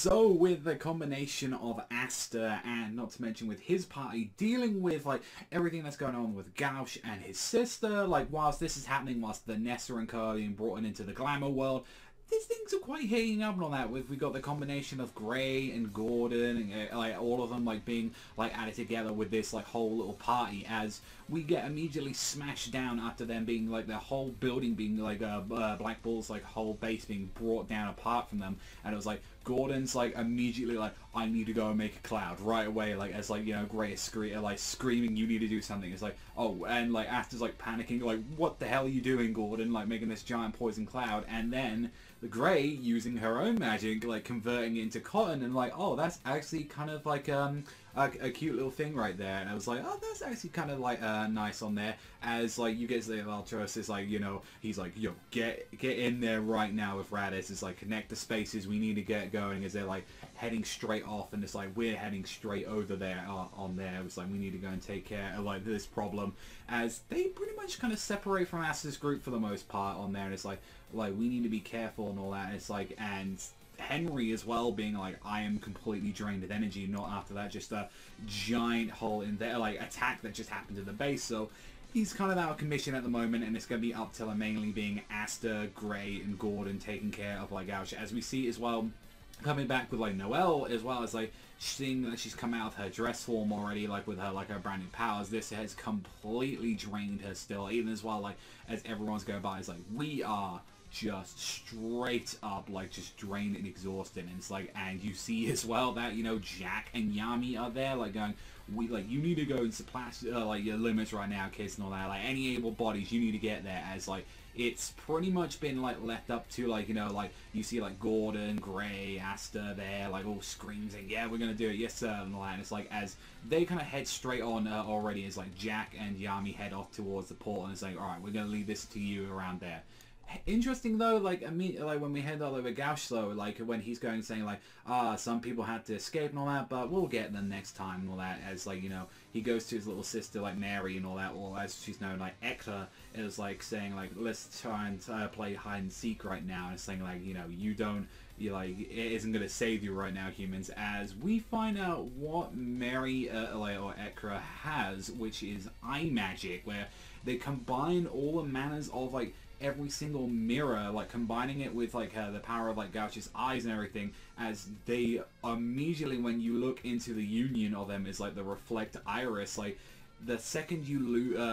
So with the combination of Aster and not to mention with his party dealing with like everything that's going on with Gouche and his sister, like whilst this is happening, whilst the Nessa and Co are being brought into the glamour world, these things are quite heating up and all that. We got the combination of Gray and Gordon and like all of them like being like added together with this like whole little party as we get immediately smashed down after them being like their whole building being like Black Bull's like whole base being brought down apart from them, and it was like Gordon's like immediately like, I need to go and make a cloud right away, like as like, you know, Gray is screaming, you need to do something. It's like, oh, and like Aster's like panicking, like, what the hell are you doing, Gordon, like making this giant poison cloud, and then the Gray using her own magic, like converting it into cotton, and like, oh, that's actually kind of like a cute little thing right there. And I was like, oh, that's actually kind of like nice on there, as like you get to the Valtros is like, you know, he's like, yo, get in there right now with Raditz. It's like, connect the spaces, we need to get going, as they're like heading straight off, and it's like, we're heading straight over there on there. It was like, we need to go and take care of like this problem, as they pretty much kind of separate from Aster's group for the most part on there, and it's like we need to be careful and all that. And it's like, and Henry as well being like, I am completely drained of energy, not after that just a giant hole in there like attack that just happened to the base. So he's kind of out of commission at the moment, and it's going to be up to them mainly being Aster, Gray and Gordon taking care of like Gouche, as we see as well coming back with like Noelle, as well as like seeing that she's come out of her dress form already, like with her like her brand new powers. This has completely drained her still, even as well like as everyone's going by. It's like, we are just straight up like just drained and exhausted, and it's like, and you see as well that, you know, Jack and Yami are there like going, we like, you need to go and surpass like your limits right now, kids, and all that. Like, any able bodies, you need to get there, as like it's pretty much been like left up to like, you know, like you see like Gordon, Gray, Aster there like all screaming, yeah, we're gonna do it, yes sir, and all that. And it's like, as they kind of head straight on already, as like Jack and Yami head off towards the port, and it's like, alright, we're gonna leave this to you around there. Interesting though, like like when we head all over Gouche though, like when he's going saying like, some people had to escape and all that, but we'll get them next time and all that, as like, you know, he goes to his little sister like Mary and all that, or as she's known like Ekta, is like saying like, let's try and play hide and seek right now, and saying like, you know, you like, it isn't going to save you right now, humans, as we find out what Mary or Ekta has, which is eye magic, where they combine all the manners of like every single mirror, like combining it with like the power of like Gouche's eyes and everything, as they immediately, when you look into the union of them, is like the reflect iris, like the second you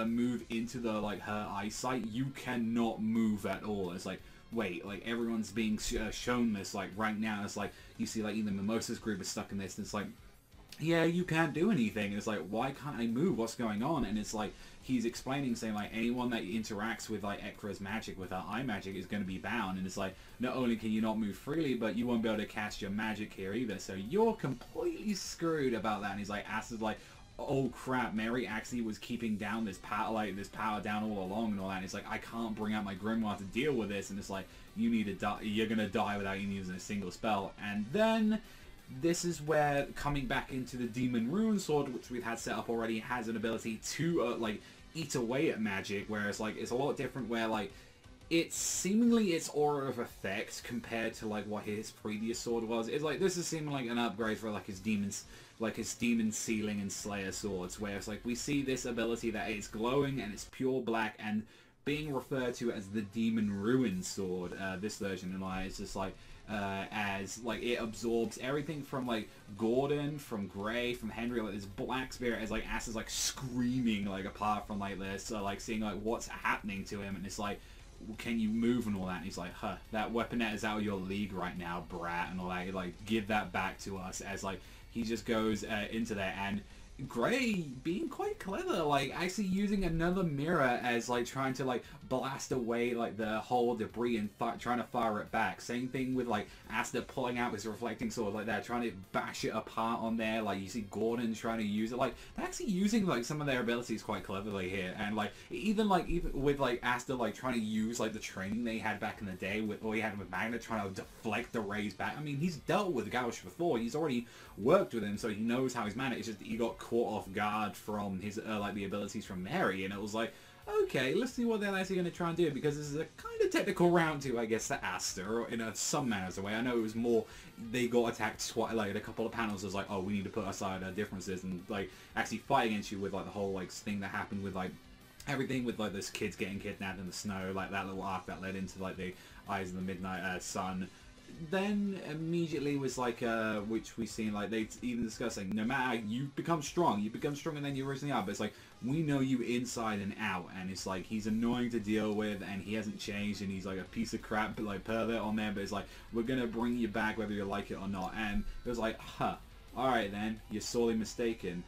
move into the like her eyesight, you cannot move at all. It's like, wait, like everyone's being shown this like right now. It's like, you see like even Mimosa's group is stuck in this, and it's like, yeah, you can't do anything. It's like, why can't I move? What's going on? And it's like, he's explaining, saying like, anyone that interacts with like Ekra's magic, with her eye magic, is going to be bound. And it's like, not only can you not move freely, but you won't be able to cast your magic here either. So you're completely screwed about that. And he's like, Aster's like, oh crap, Mary actually was keeping down this power, like this power down all along and all that. And it's like, I can't bring out my grimoire to deal with this. And it's like, you need to die. You're gonna die without even using a single spell. And then this is where coming back into the Demon Rune Sword, which we've had set up already, has an ability to like eat away at magic, whereas like it's a lot different, where like it's seemingly its aura of effect compared to like what his previous sword was. It's like, this is seeming like an upgrade for like his demons, like his demon sealing and slayer swords, where it's like we see this ability that it's glowing and it's pure black and being referred to as the Demon Ruin Sword, this version, and like it's just like as like it absorbs everything from like Gordon, from Gray, from Henry, like this black spirit, as like Ass is like screaming like apart from like this, like seeing like what's happening to him, and it's like, can you move and all that, and he's like, huh, that weaponette is out of your league right now, brat, and all that, like, give that back to us, as like he just goes into there, and Gray being quite clever, like actually using another mirror as like trying to like blast away like the whole debris and trying to fire it back. Same thing with like Aster pulling out his reflecting sword like that, trying to bash it apart on there. Like you see Gordon trying to use it, like they're actually using like some of their abilities quite cleverly here. And like even with like Aster like trying to use like the training they had back in the day with, or he had with Magna, trying to deflect the rays back. I mean, he's dealt with Gouche before, he's already worked with him, so he knows how he's managed. It's just he got caught off guard from his like the abilities from Mary, and it was like, okay, let's see what they're actually going to try and do, because this is a kind of technical round to, I guess, to Aster, in some manners of way. I know it was more, they got attacked twice, like, a couple of panels was like, oh, we need to put aside our differences and, like, actually fight against you with, like, the whole, like, thing that happened with, like, everything with, like, those kids getting kidnapped in the snow, like, that little arc that led into, like, the Eyes of the Midnight Sun. Then immediately was like, which we've seen, like, they even discuss, like, no matter, you become stronger than you originally are, but it's like, we know you inside and out, and it's like, he's annoying to deal with, and he hasn't changed, and he's like a piece of crap, like, pervert on there, but it's like, we're gonna bring you back whether you like it or not, and it was like, huh, alright then, you're sorely mistaken.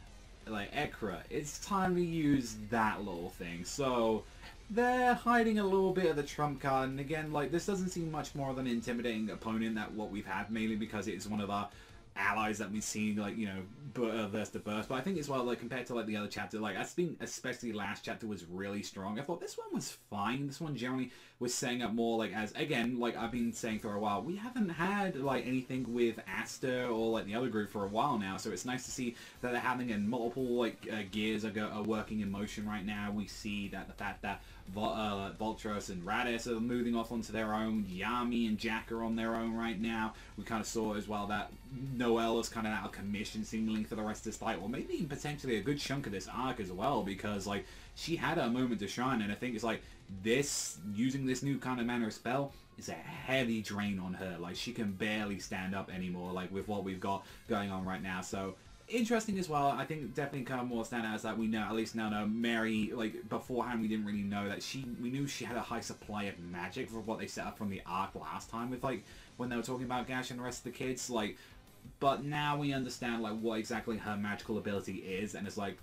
Like, Ekra, it's time to use that little thing, so they're hiding a little bit of the trump card, and again, like, this doesn't seem much more of an intimidating opponent than what we've had, mainly because it's one of our allies that we've seen, like, you know, verse to verse. But I think as well, like, compared to, like, the other chapter, like, I think especially last chapter was really strong. I thought this one was fine. This one generally was setting up more, like, as, again, like I've been saying for a while, we haven't had, like, anything with Aster or, like, the other group for a while now, so it's nice to see that they're having in multiple, like, gears are working in motion right now. We see that the fact that Voltros and Radis are moving off onto their own. Yami and Jack are on their own right now. We kind of saw as well that Noelle is kind of out of commission seemingly for the rest of this fight, or maybe even potentially a good chunk of this arc as well, because, like, she had a moment to shine, and I think it's like this, using this new kind of manner of spell, is a heavy drain on her. Like, she can barely stand up anymore, like, with what we've got going on right now. So interesting as well. I think definitely kind of more standout is that we know, at least now know, Mary, like, beforehand we didn't really know that we knew she had a high supply of magic for what they set up from the arc last time with, like, when they were talking about Gash and the rest of the kids, like, but now we understand, like, what exactly her magical ability is, and it's like,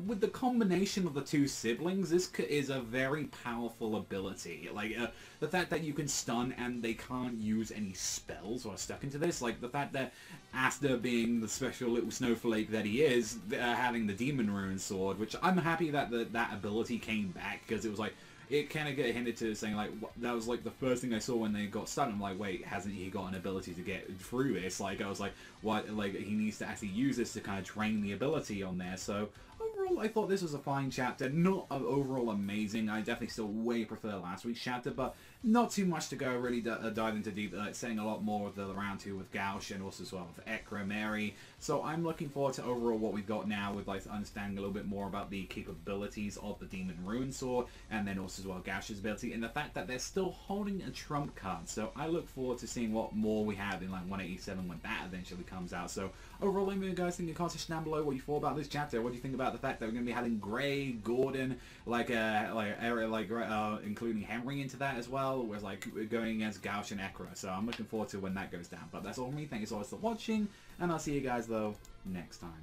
with the combination of the two siblings, this is a very powerful ability. Like, the fact that you can stun and they can't use any spells or are stuck into this, like, the fact that Aster, being the special little snowflake that he is, having the Demon Rune Sword, which I'm happy that that ability came back, because it was like, it kind of got hinted to saying, like, that was, like, the first thing I saw when they got stunned. I'm like, wait, hasn't he got an ability to get through this? Like, I was like, what, like, he needs to actually use this to kind of drain the ability on there. So overall, I thought this was a fine chapter. Not overall amazing. I definitely still way prefer last week's chapter, but not too much to go really dive into deep. Saying a lot more of the round two with Gouche, and also as well with Ekra, Mary. So I'm looking forward to overall what we've got now, with, like, understanding a little bit more about the capabilities of the Demon Rune Sword, and then also as well Gouche's ability, and the fact that they're still holding a trump card. So I look forward to seeing what more we have in, like, 187 when that eventually comes out. So overall, let me know, you guys think in the comments down below what you thought about this chapter. What do you think about the fact that we're going to be having Gray, Gordon, including Henry into that as well, was like going against Gouche and Ekra. So I'm looking forward to when that goes down. But that's all from me. Thank you so much for watching, and I'll see you guys though next time.